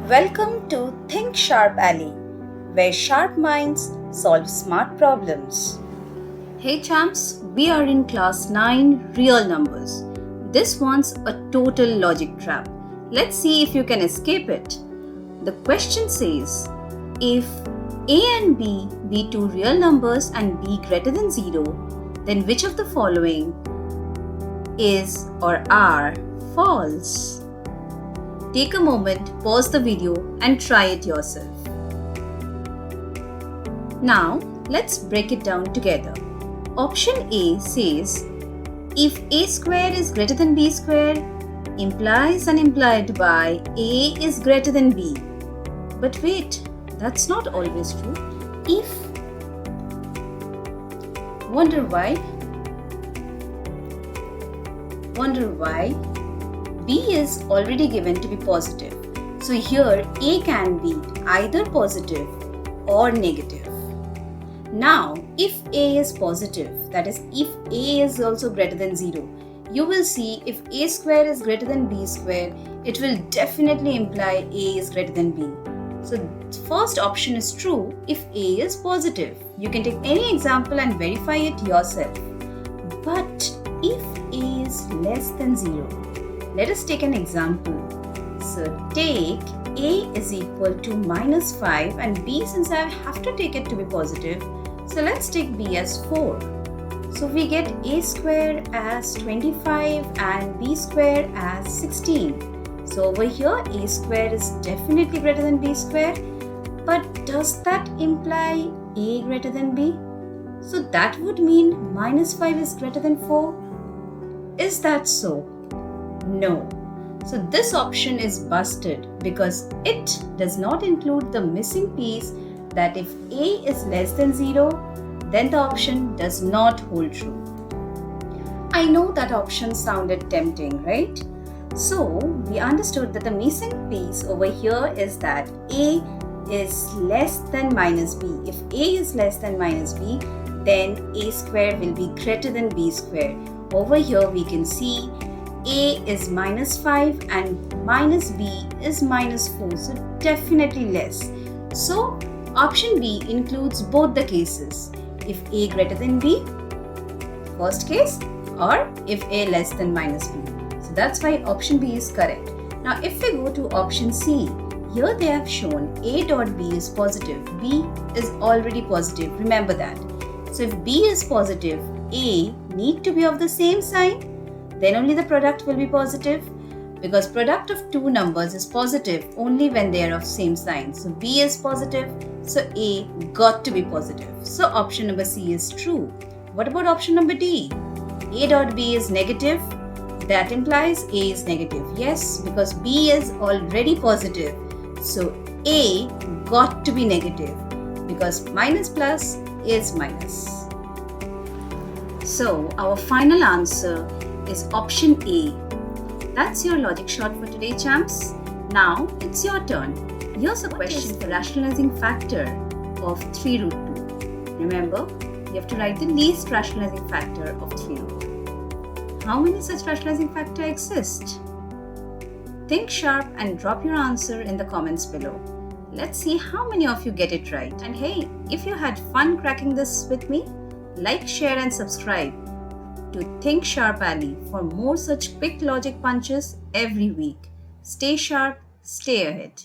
Welcome to Think Sharp Alley, where sharp minds solve smart problems. Hey champs, we are in class 9 real numbers. This one's a total logic trap. Let's see if you can escape it. The question says, if a and b be two real numbers and b greater than 0, then which of the following is or are false? Take a moment, pause the video and try it yourself. Now, let's break it down together. Option A says, if a square is greater than b square, implies and implied by a is greater than b. But wait, that's not always true. If Wonder why? B is already given to be positive. So here A can be either positive or negative. Now, if A is positive, that is if A is also greater than 0, you will see if A square is greater than B square, it will definitely imply A is greater than B. So first option is true if A is positive. You can take any example and verify it yourself. But if A is less than 0, let us take an example. So take A is equal to minus 5 and B, since I have to take it to be positive, so let's take B as 4. So we get A square as 25 and B square as 16. So over here A square is definitely greater than B square, but does that imply A greater than B? So that would mean minus 5 is greater than 4. Is that so? No. So this option is busted because it does not include the missing piece that if A is less than 0, then the option does not hold true. I know that option sounded tempting, right? So we understood that the missing piece over here is that A is less than minus B. If A is less than minus B, then A square will be greater than B square. Over here we can see A is minus 5 and minus B is minus 4, so definitely less. So option B includes both the cases. If A greater than B, first case, or if A less than minus B. So that's why option B is correct. Now if we go to option C, here they have shown A dot B is positive. B is already positive, remember that. So if B is positive, A need to be of the same sign, then only the product will be positive, because product of two numbers is positive only when they are of same sign. So B is positive, so A got to be positive. So option number C is true. What about option number D? A dot B is negative. That implies A is negative. Yes, because B is already positive. So A got to be negative, because minus plus is minus. So our final answer is option A. That's your logic shot for today, champs. Now it's your turn. Here's a question for rationalizing factor of 3 root 2. Remember, you have to write the least rationalizing factor of 3 root 2. How many such rationalizing factors exist? Think sharp and drop your answer in the comments below. Let's see how many of you get it right. And hey, if you had fun cracking this with me, like, share and subscribe to Think Sharp Alley for more such quick logic punches every week. Stay sharp, stay ahead.